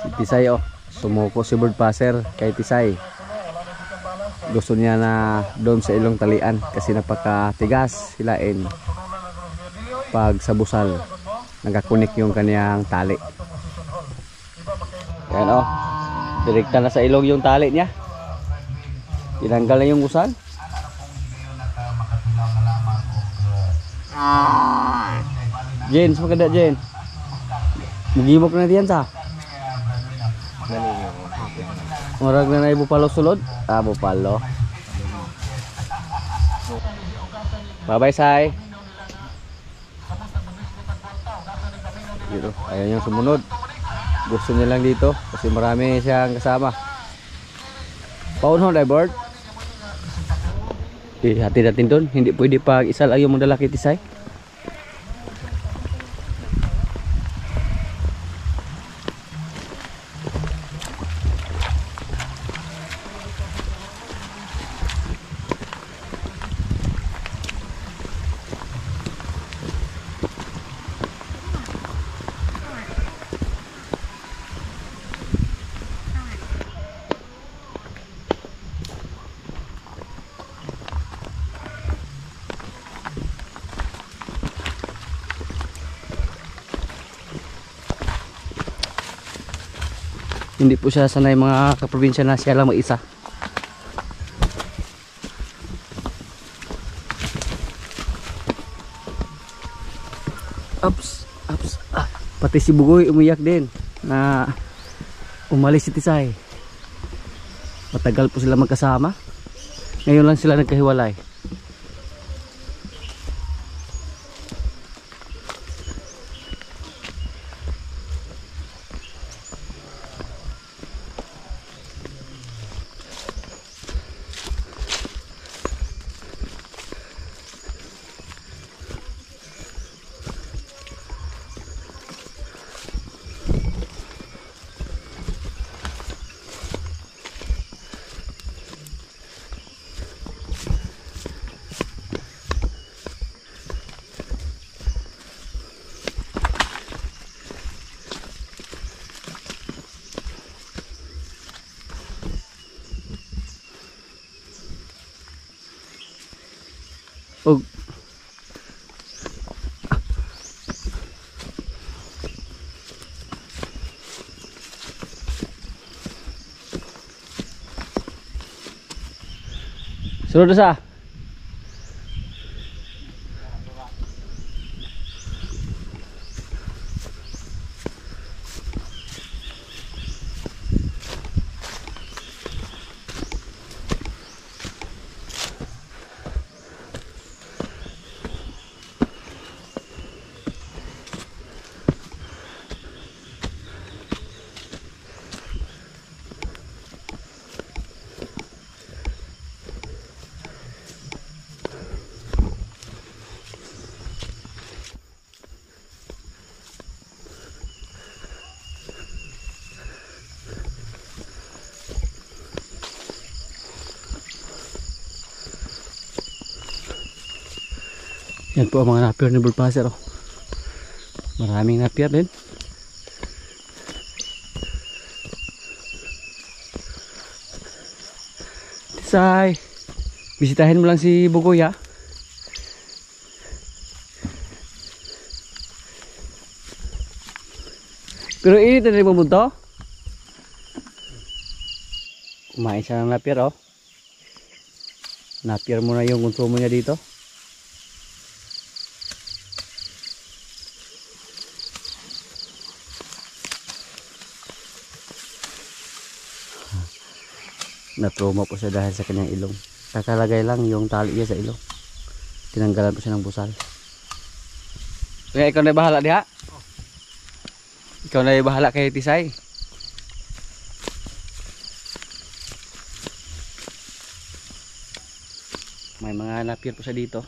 Si Tisay oh. Sumuko si bird passer kay Tisay. Gusto niya na doon sa ilong talian kasi napakatigas hilain. Pag sa busal, nagkakunik yung kaniyang tali. Yan oh. Direkta na sa ilong yung tali niya. Tinanggal na yung busal. Jen, maganda Jen. Mugimok na diyan sa. Murag na bupalo sulod. Ah, bupalo. Bye-bye, Sai. Dito, ayaw niyang sumunod. Gusto niya lang dito kasi marami siyang kasama. Paunhon, Bird. Hati natin doon. Hindi pwede pag isa lang yung magdala kay Tisay. Hindi po siya sanay mga kaprobinsya na siya lang mag-isa. Ups, ups. Ah, pati si Bugoy umiyak din na umalis si Tisay. Matagal po sila magkasama. Ngayon lang sila nagkahiwalay. Og sunod sa yan po ang mga napier ni bird passer oh. Maraming napier din. Tisay, bisitahin mo lang si Bugoy ha. Pero init na rin pumunta. Kumain siya ng napier oh. Napier mo na yung konsumo niya dito. Na-trauma po siya dahil sa kanyang ilong. Kakalagay lang yung tali niya sa ilong. Tinanggalan po siya ng busal. Kaya ikaw na bahala diha. Ikaw na bahala kay Tisay. May mga napier po siya dito.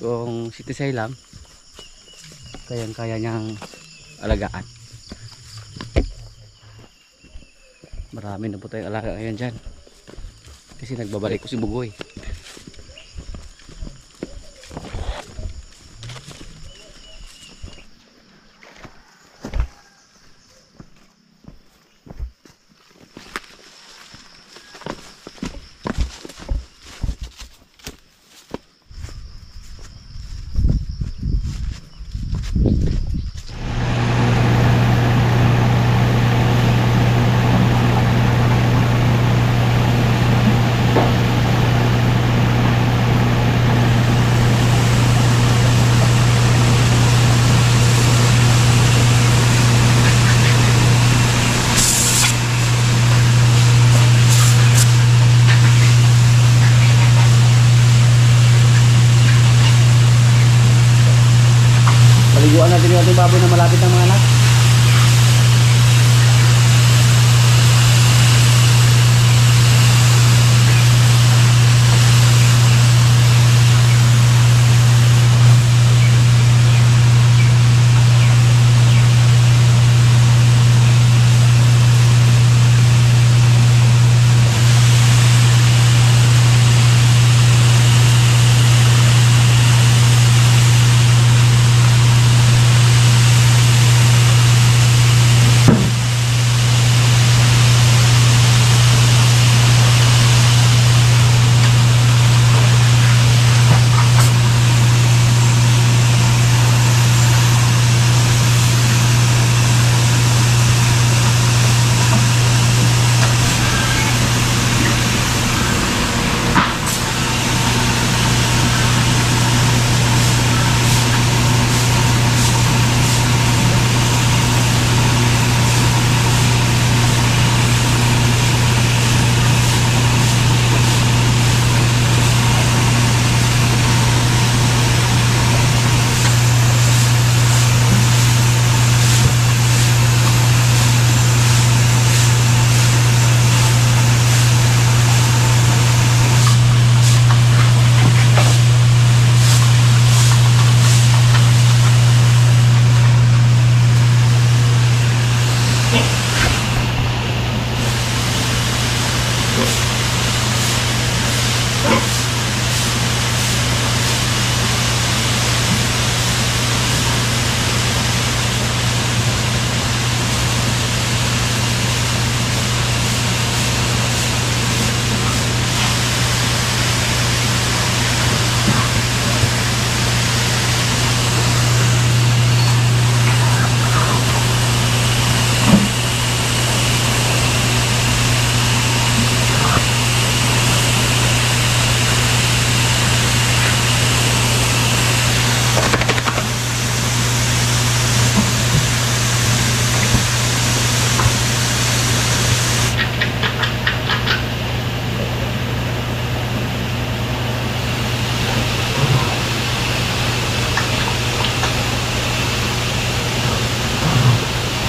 Kung si Tisay lang, kayang-kaya niyang alagaan. Marami na po tayong alaga ngayon dyan. Kasi nagbabalik ko si Bugoy. Paliguan natin yung ating baboy na malapit ng mga anak.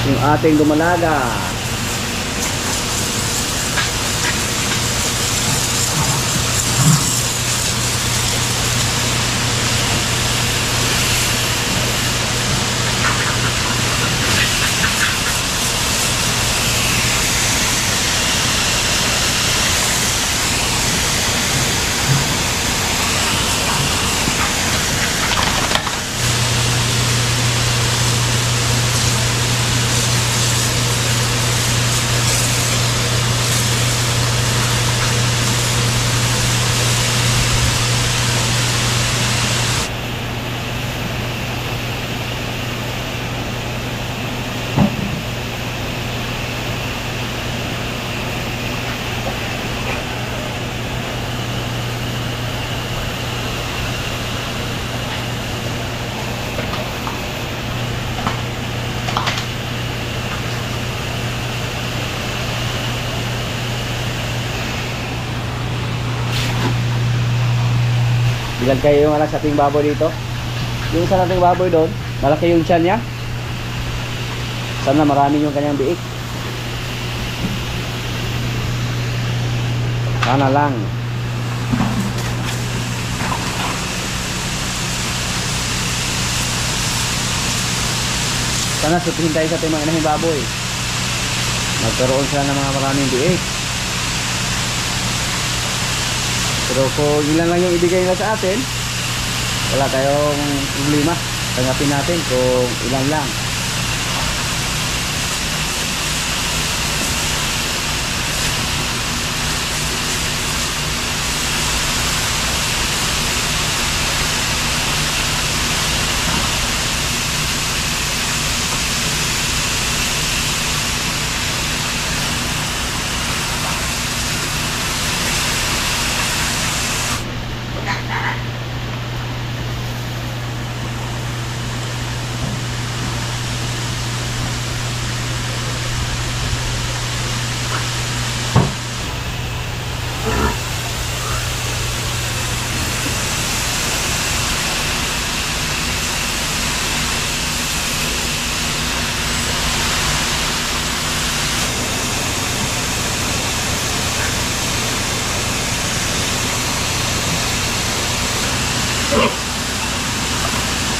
Yung ating dumalaga. Ilan kayo yung anak sa ating baboy dito? Yung sa ating baboy doon, malaki yung tiyan niya. Sana marami yung kanyang biik. Sana lang. Sana supihin tayo sa ating mga inahing baboy. Magkaroon sila ng mga maraming biik. Pero kung ilan lang yung ibigay nila sa atin, wala tayong problema. Tanggapin natin kung ilan lang.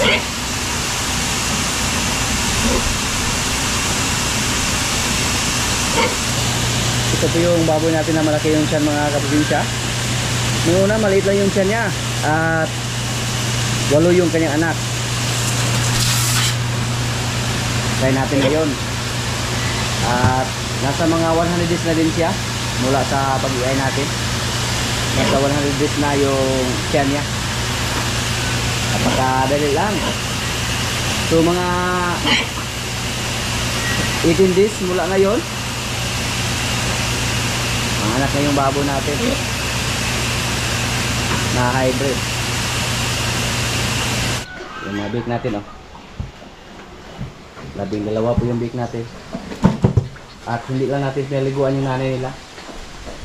Ito po yung baboy natin na malaki yung tiyan mga kaprobinsya. Noong una maliit lang yung tiyan niya at 8 yung kanyang anak. Try natin ngayon. At nasa mga 100 days na din siya mula sa pag-iay natin. Nasa 100 days na yung tiyan niya. Napakadali lang. So mga 18 days mula ngayon, ang anak na yung baboy natin na hybrid. Yung mga bake natin, oh. 12 po yung bake natin. At hindi lang natin pinaliguan yung nanay nila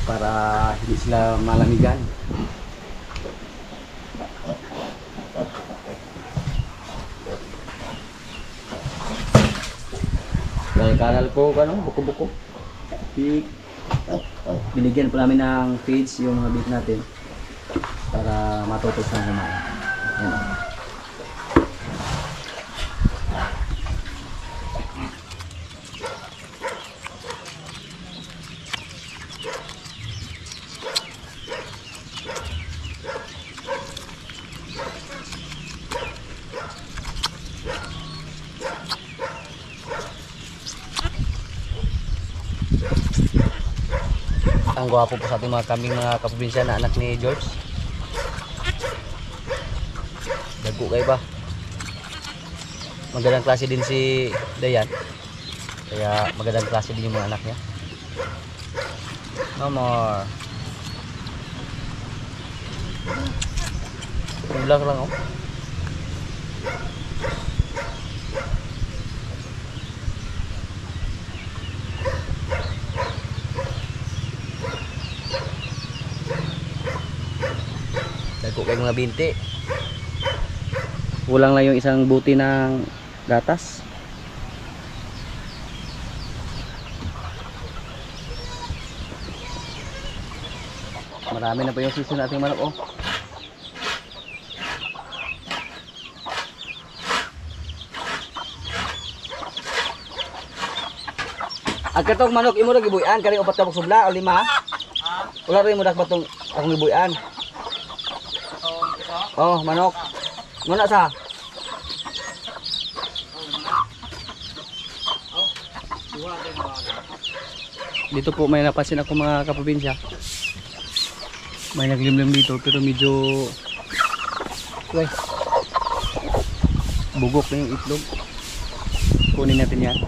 para hindi sila malamigan. Kanal po, buko-buko. Binigyan po namin ng feeds yung mga beef natin para matutos na kumain. Yan. Ang gwapo po sa ating mga kambing mga kaprobinsya na anak ni George. Dago kayo ba? Magandang klase din si Dayan. Kaya magandang klase din yung mga anak niya. No more. Ulang lang, oh. Dago kayong mga binti. Kulang lang yung isang buti ng gatas. Marami na pa yung season nating manok, oh. Ang katong manok imo ra gibuyan kani upat ka subla o 5 ha? Wala rin mo dak batong akong gibuyan. Oh, manok. Muna sa. Dito po may napansin ako mga kaprobinsya. May naglimlim dito pero medyo bugok na yung itlog. Kunin natin yan.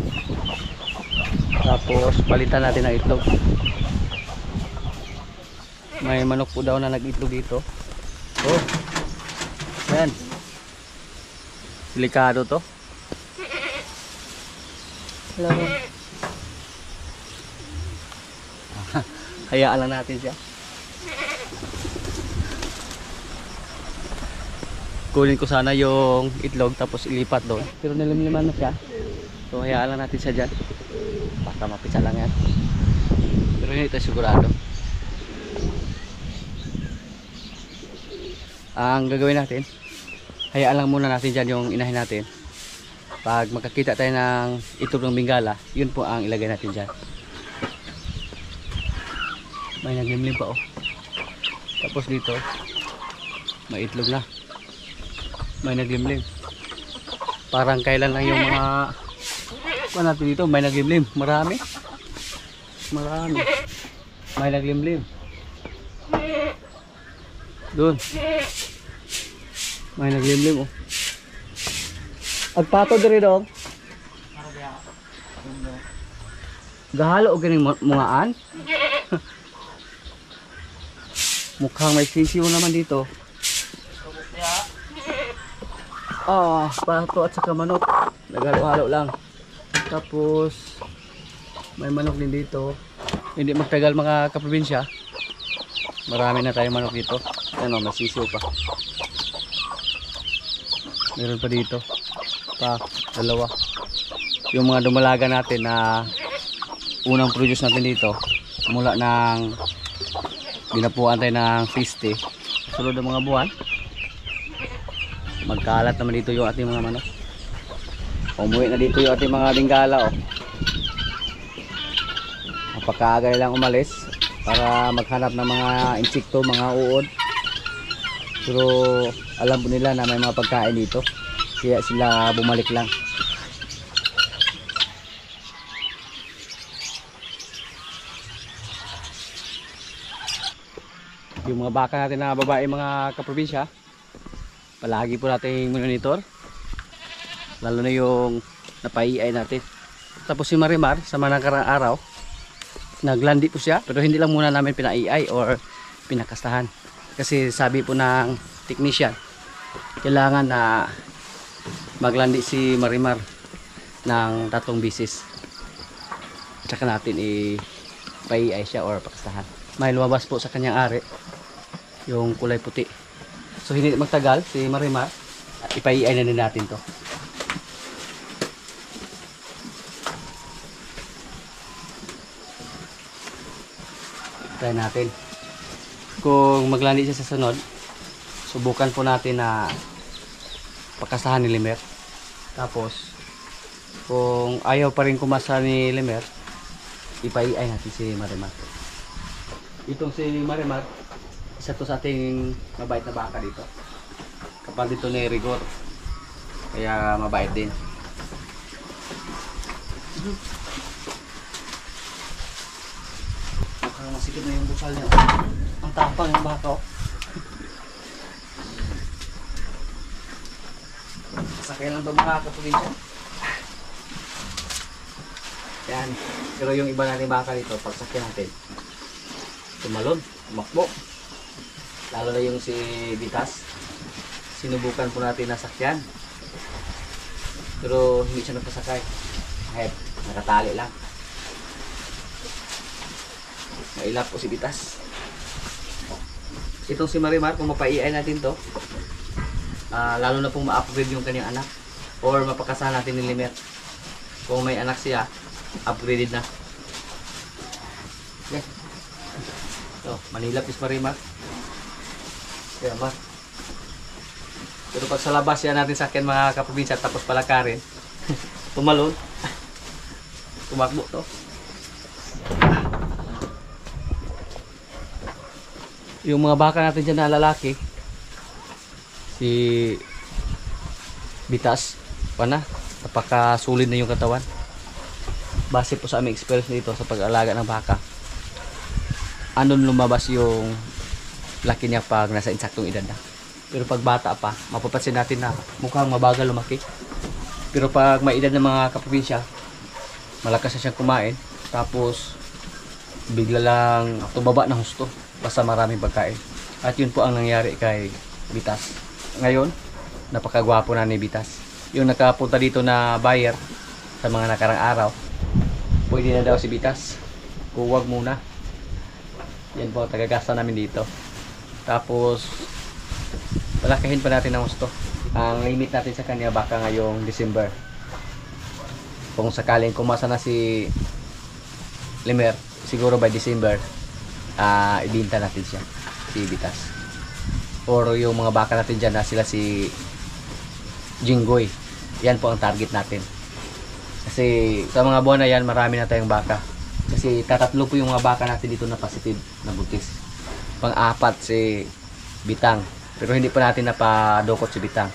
Tapos palitan natin ang itlog. May manok po daw na nag-itlog dito. Oh. Ayan. Delikado to. Hello. Hayaan lang natin siya. Kunin ko sana yung itlog tapos ilipat doon. Pero nilimliman na siya. So hayaan lang natin siya dyan. Basta mapisa lang yan. Pero hindi tayo sigurado. Ang gagawin natin, hayaan lang muna natin dyan yung inahin natin. Pag makakita tayo ng itlog ng Bengala, yun po ang ilagay natin dyan. May naglimlim pa, oh. Tapos dito may itlog na. May naglimlim. Parang kailan lang yung mga ano natin dito, may naglimlim. Marami. May naglimlim doon. May naglimlim, oh. Agpato diri dong. Gahalo og kining mungaan. Mukhang may sisiw naman dito. Pato at saka manok. Naghalo-halo lang. Tapos may manok din dito. Hindi magtagal mga kaprobinsya. Marami na tayong manok dito. Ano, may sisiw pa. Meron pa dito. Dalawa. Yung mga dumalaga natin na unang produce natin dito mula ng binapuan tayo ng 50 sunod ng mga buwan, magkalat naman dito yung ating mga manok. Umuwi na dito yung ating mga linggala, oh. Napakaaga nilang umalis para maghanap ng mga insekto, mga uod. Pero alam po nila na may mga pagkain dito, kaya sila bumalik lang. Yung mga baka natin na babae, mga kaprobinsya, palagi po nating monitor, lalo na yung napaiay natin. Tapos si Marimar sa mga nakaraang araw, naglandi po siya, pero hindi lang muna namin pinaiay or pinakastahan, kasi sabi po ng technician kailangan na maglandi si Marimar ng 3 bisis, tsaka natin ipaiay siya or pakastahan. May lumabas po sa kanyang ari yung kulay puti, so hindi magtagal si Marimar, ipaiay na din natin to. Try natin kung maglandi siya sa sunod. Subukan po natin na pakasahan ni Limer. Tapos kung ayaw pa rin kumasa ni Limer, ipaiay natin si Marimar. Itong si Marimar, isa to sa ating mabait na baka dito. Kapag dito ni Rigor, kaya mabait din. Mukhang masikip na yung bukal niya. Ang tapang yung baka, oh. Sakay lang ito mga kaprobinsya. Yan. Pero yung iba natin baka dito, pag sakyan natin, tumalon, tumakbo. Lalo na yung si Bitas, sinubukan po natin na sakyan, pero hindi siya nagpasakay. Kahit nakatali lang. Mailap po si Bitas. Itong si Marimar, kung mapaiay natin to, lalo na pong ma-upgrade yung kanyang anak, or mapakasahan natin ni Limer. Kung may anak siya, upgraded na. Okay. So, manilap is Marimar. Kaya ba? Pero pag sa labas yan natin sakyan mga kaprobinsya, tapos palakarin, tumalon, tumakbo to. Yung mga baka natin dyan na lalaki, si Bitas, napakasulid na yung katawan. Base po sa aming experience dito sa pag-alaga ng baka, andun lumabas yung laki niya pag nasa insaktong edad na. Pero pag bata pa, mapapansin natin na mukhang mabagal lumaki. Pero pag may edad ng mga kaprobinsya, malakas na siyang kumain, tapos bigla lang tumaba ng husto basta maraming pagkain. At yun po ang nangyari kay Bitas. Ngayon, napakagwapo na ni Bitas. Yung nakapunta dito na buyer sa mga nakarang araw, pwede na daw si Bitas, huwag muna. Yan po, tagagasta namin dito. Tapos palakahin pa natin ng gusto. Ang limit natin sa kanya baka ngayong December. Kung sakaling kumasa na si Limer, siguro by December, ibinta natin siya, si Bitas. Or yung mga baka natin dyan na sila si Jinggoy, yan po ang target natin. Kasi sa mga buwan na yan, marami na tayong baka. Kasi tatatlo po yung mga baka natin dito na positive na buntis. Pang-apat si Bitang, pero hindi pa natin napadukot si Bitang.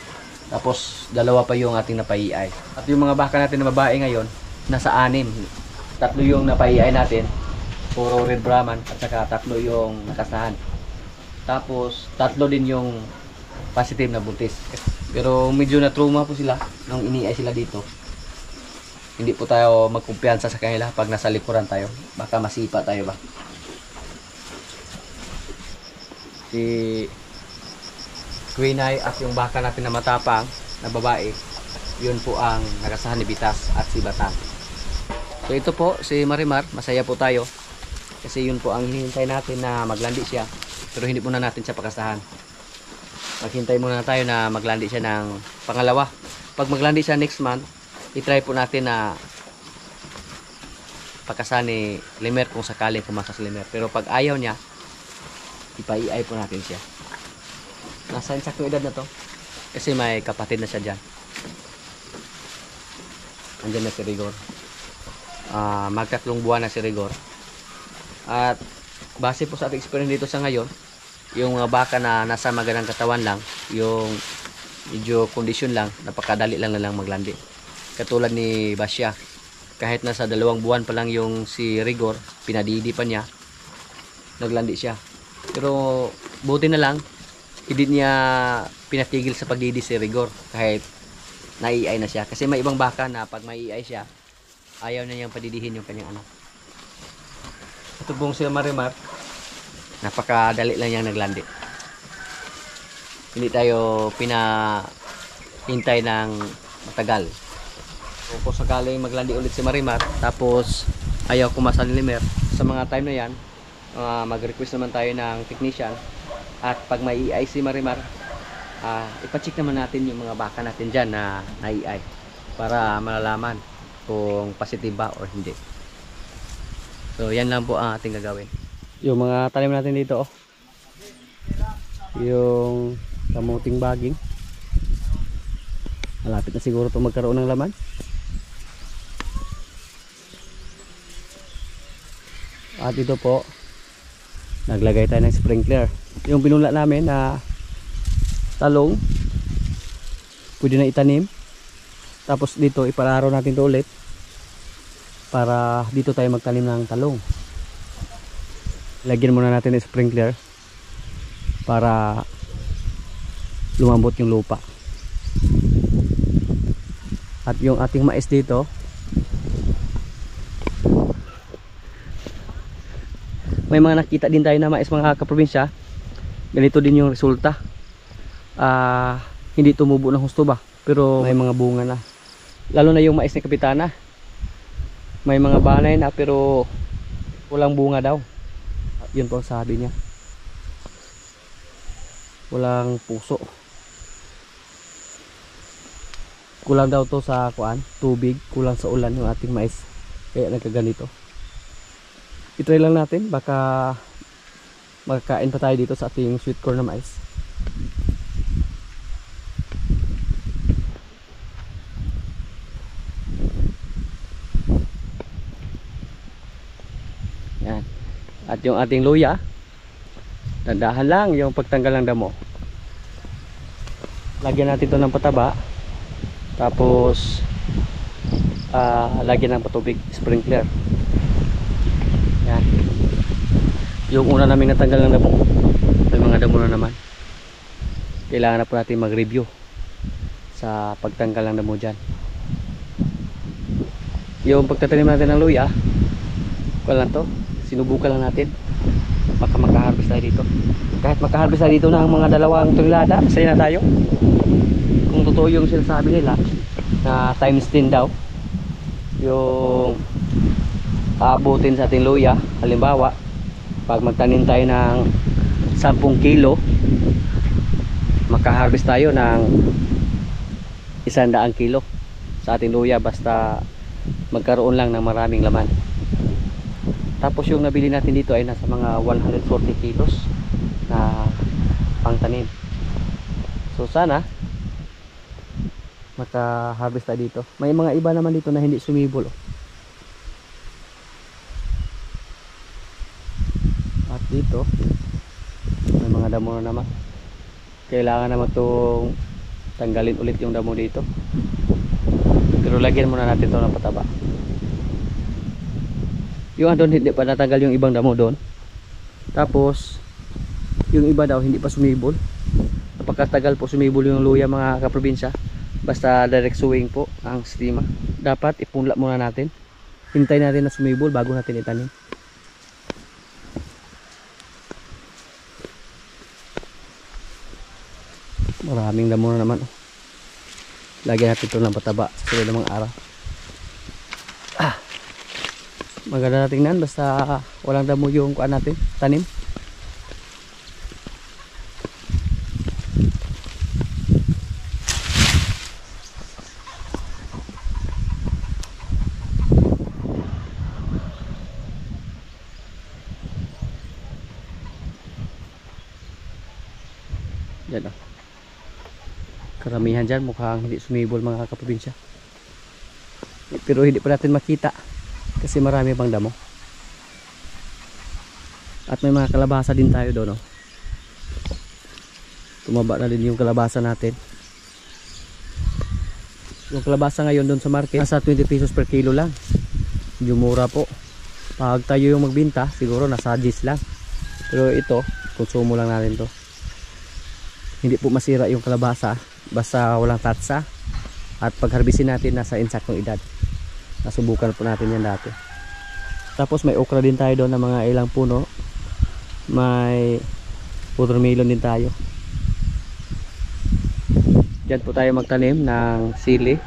Tapos 2 pa yung ating napaiay. At yung mga baka natin na babae ngayon, nasa 6. 3 yung napaiay natin, puro red Brahman, at saka 3 yung nakasahan. Tapos 3 din yung positive na buntis. Pero medyo na trauma po sila nung iniay sila dito. Hindi po tayo magkumpiyansa sa kanila pag nasa likuran tayo, baka masipa tayo ba. Si Queen Eye at yung baka natin na matapang na babae, yun po ang nakasahan ni Bitas at si Batang. So ito po si Marimar, masaya po tayo kasi yun po ang hinihintay natin na maglandi siya, pero hindi muna natin siya pakasahan. Maghintay muna tayo na maglandi siya ng pangalawa. Pag maglandi siya next month, itry po natin na pakasahan ni Limer kung sakaling pumasa si Limer. Pero pag ayaw niya, ipaiay po natin siya. Nasa insaktong edad na to. Kasi may kapatid na siya dyan. Andyan na si Rigor. Magtatlong buwan na si Rigor. At base po sa ating experience dito sa ngayon, yung mga baka na nasa magandang katawan lang, yung medyo kondisyon lang, napakadali lang na lang maglandi. Katulad ni Basya, kahit nasa 2 buwan pa lang yung si Rigor, pinadidi pa niya, naglandi siya. Pero buti na lang, hindi niya pinatigil sa pagdidi si Rigor kahit naiiay na siya. Kasi may ibang baka na pag maiiay siya, ayaw na niyang padidihin yung kanyang anak. Ito pong si Marimar, napakadali lang niyang naglandi. Hindi tayo pinahintay ng matagal. So, kung sakaling maglandi ulit si Marimar, tapos ayaw kumasa ni Limer, sa mga time na yan, mag-request naman tayo ng technician. At pag may EI si Marimar, ipacheck naman natin yung mga baka natin dyan na EI para malalaman kung positive ba or hindi. So yan lang po ang ating gagawin. Yung mga tanim natin dito, oh. Yung kamuting baging, malapit na siguro ito magkaroon ng laman. At ito po, naglagay tayo ng sprinkler. Yung binula namin na talong, pwede na itanim. Tapos dito ipararo natin ito ulit para dito tayo magtanim ng talong. Lagyan muna natin ng sprinkler para lumambot yung lupa. At yung ating mais dito, may mga nakita din tayo na mais mga kaprobinsya. Ganito din yung resulta. Hindi tumubo ng husto ba, pero may mga bunga na. Lalo na yung mais ni Kapitana, may mga banay na pero walang bunga daw. Yun po ang sabi niya, walang puso. Kulang daw to sa tubig, kulang sa ulan yung ating mais, kaya nagkaganito. I-try lang natin, baka magkain pa tayo dito sa ating sweet corn na mais. Yan. At yung ating luya, dandahan lang yung pagtanggal ng damo. Lagyan natin ito ng pataba, tapos lagyan ng patubig, sprinkler. Yan. Yung una namin natanggal ng damo, may mga damo na naman. Kailangan na po natin mag-review sa pagtanggal ng damo dyan. Yung pagtatanim natin ng luya, wala lang to, sinubukan lang natin, baka makaharvest tayo dito. Kahit makaharvest tayo dito ng mga 2 tonelada, masaya na tayo. Kung totoo yung sinasabi nila na times 10 daw yung aabutin sa ating luya. Halimbawa, pag magtanim tayo ng 10 kilo, makaharvest tayo ng 100 kilo sa ating luya, basta magkaroon lang ng maraming laman. Tapos yung nabili natin dito ay nasa mga 140 kilos na pangtanim. So sana maka-harvest tayo dito. May mga iba naman dito na hindi sumibol, oh. At dito may mga damo na naman. Kailangan naman itong tanggalin ulit yung damo dito, pero lagyan muna natin ito ng pataba. Yung andun hindi pa natanggal yung ibang damo doon. Tapos yung iba daw hindi pa sumibol. Napakatagal po sumibol yung luya mga kaprobinsya. Basta direct sowing po ang sistema. Dapat ipunla muna natin, hintay natin na sumibol bago natin itanim. Maraming damo na naman, oh. Lagyan natin ito ng pataba sa sunod ng mga araw. Maganda na tingnan, basta walang damo yung kuan natin, tanim. Yan, oh. karamihan dyan mukhang hindi sumibol mga kaprobinsya. Pero hindi pa natin makita kasi marami pang damo. At may mga kalabasa din tayo doon, no? Tumaba na din yung kalabasa natin. Yung kalabasa ngayon doon sa market nasa 20 pesos per kilo lang. Medyo mura po. Pag tayo yung magbinta siguro nasa 10 lang. Pero ito konsumo lang natin to. Hindi po masira yung kalabasa basta walang tatsa. At pag harbisin natin nasa insaktong edad. Nasubukan po natin yan dati. Tapos may okra din tayo doon na mga ilang puno. May watermelon din tayo. Diyan po tayo magtanim ng sili.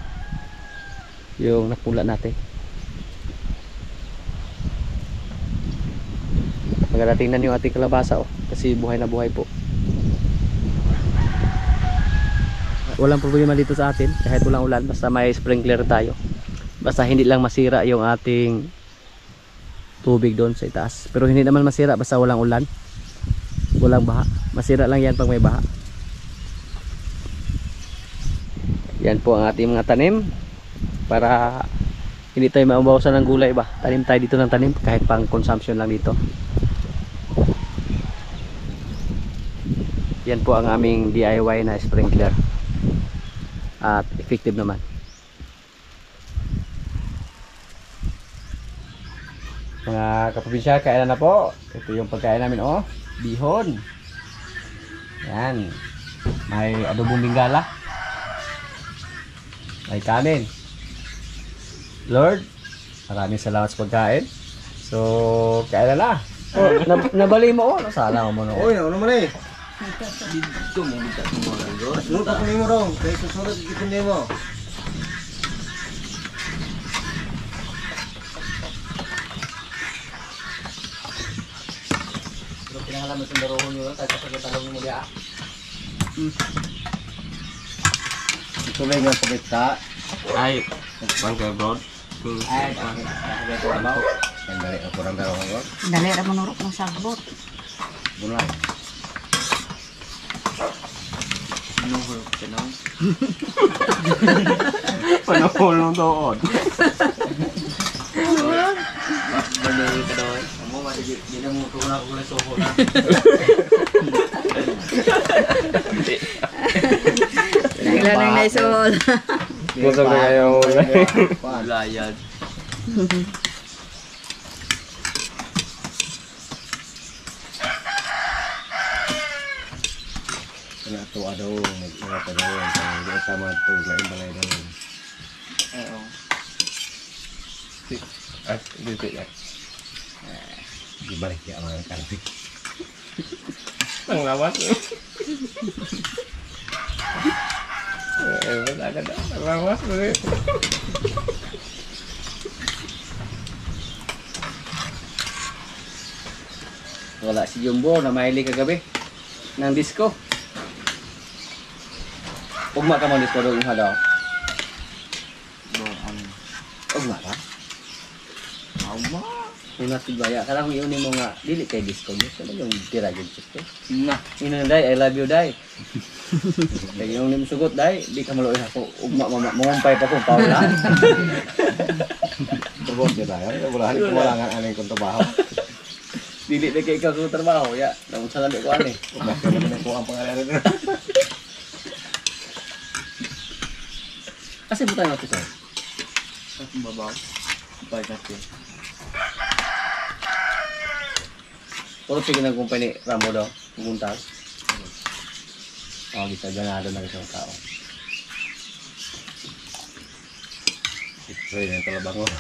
Yung napula natin. Maganda tingnan yung ating kalabasa, oh, kasi buhay na buhay po. Walang problema dito sa atin kahit walang ulan, basta may sprinkler tayo. Basta hindi lang masira yung ating tubig doon sa itaas. Pero hindi naman masira basta walang ulan, walang baha. Masira lang yan pag may baha. Yan po ang ating mga tanim para hindi tayo maubawasan ng gulay ba. Tanim tayo dito ng tanim kahit pang consumption lang dito. Yan po ang aming DIY na sprinkler. At effective naman. Mga kaprobinsya, kainan na po. Ito yung pagkain namin, oh. Bihon. Yan. May adobong bingala. May kanin. Lord, maraming salamat sa pagkain. So, kailan na? Oh, nabali mo, oh. Nasala mo na. Oy, ano naman eh? Dito mo dito mo. Ano pa kunin mo dong? Kaya susunod itin mo. Pero pinangalaman sa darohon nyo lang, kahit sa talong mo diya. Ito lang yung pagkita. Ay, bangka abroad. Ay, trabaho. Ang dali ako kurang daro ko. Dali ra manurok ng sagbot. Bunay. Panuhol ka na. Panuhol ng doon. Panuhol ka doon. Amo, hindi na mo kung ako na soho na. Nagla nang naisol. Gusto ko kayo. Layan. Kena tu ada mga padayon sa sama tu lain balay daw. Oo. Ay, dito ya. Di balik ya mga kantik. Ang lawas. Wala ka na. Ang lawas mo rin. Wala si Jumbo na mahilig kagabi ng disco. Ugma ka mo disco doon yung halaw. Ugma ka? Ugma? Yung natibaya. Karang iunin mo nga, dili kay disco mo. Kaya yung tiragin chip ko. Na. Ino na day, I love you day. Kaya yung nim sugot day, di ka maluin ako. Ugma mamumpay pa kung paula. Tubos kita ya. Wala ni kumalangan aning kun trabaho. Dili na kay ikaw kung trabaho. Ya, namun sa labi ko ani. Bakit naman ko ang pangalan nito. Kasi butang natin sir. Ang babaw. Bye natin. Puro sige ng kumpanya Rambo daw. Pupunta. Oh, kita ganado na isang tao. Ito yung talabangon.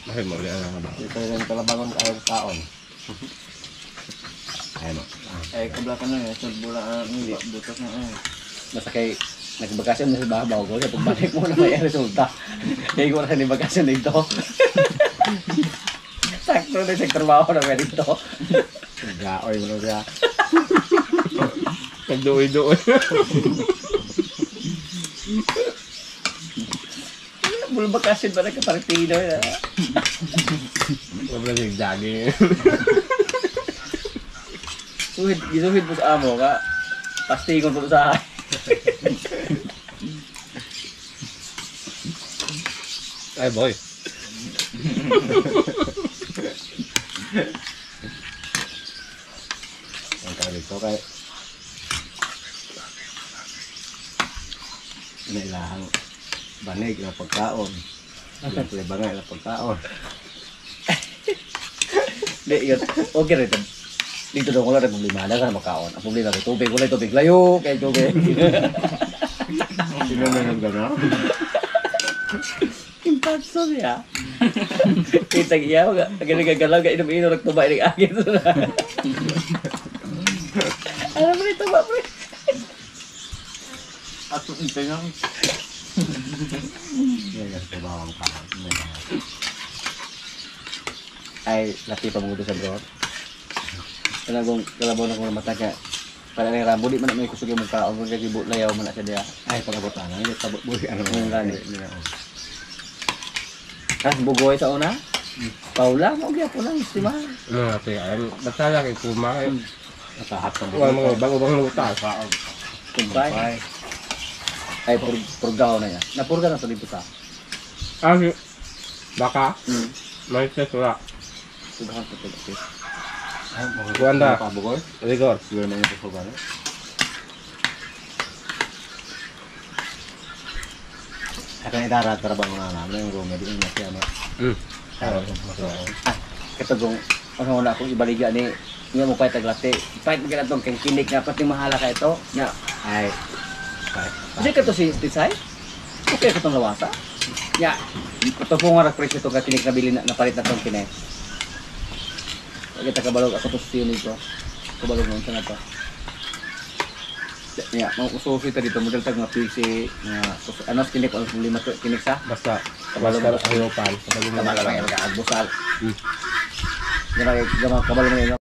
Bakit mo rin ang babaw? Ito yung talabangon kayo kaon. Ayun. Ay, kablakan na eh. Sa bulaan, hindi. Butas na eh. Basta kay nagbakasyon na sa bahabaw ko. Kaya pagbalik mo na may resulta. Kaya ko na ni bakasyon dito. Sakto na sa trabaho na may dito. Gaoy mo na siya. Nagdoy-doy. Mula bakasyon ba nagkapartino na? Wala yung jogging. Gisuhid mo sa amo ka. Pastingon po sa akin. Ay, boy. Ang tawag dito kay nilang banig na pagkaon. Siyempre bangay na pagkaon. Di, yun. Okay rin. Dito daw ko lang rin problema. Wala ka na makaon. Ang problema ko, tubig. Wala tubig. Layo kay tubig. Sino na nang gano'n? Impatso niya. Kita iya. Nagagalaw ka inom-inom. Nagtuba ining agit. Alam mo rin, tuba mo rin. Ato yung tingang. Yan sa bawang kaon. Ay, laki pa mo sa bro. Talagong kalabaw na kong mata ka. Para rin rambo, di man na may kusog yung mukha. Kung kagibot layaw mo na siya diya. Ay, pag-abutan. Hindi, tabot-buhi. Ano Ang gani. Ah, bugoy sa una? Paula, mo gyud po lang estima. Ate, ayun. Basta lang kay kumain. Natahat ka Wala mga bago-bagong lutas. Kumpay. Ay purgaw na yan. Napurga na to dito sa. Baka, may sesura. Sugahan ko to. Kuanda. Pabukoy. Rigor. Siguro na yung pabukoy. Akan idarat para bang mga namin yung room. Hindi yung nasi ano. Katagong ang wala akong ibaligya ni nga mo pay taglate. Pay mga tong kang kinik nga pati mahala ka ito. Nya. Ay. Kasi kato si Tisay. Okay ka tong lawasa. Nya. Ito po nga presyo to ka kinik na bili na napalit na tong kinik. Kita kabalog ako to siyo nito. Kabalog mo sa nato. Ya, mau ususi tadi to model tag nga PC nga ano kinik ang problema to kinik sa Basta. Kabalo Basta ayopan. kabalo nga agbusal. Gina kabalog mo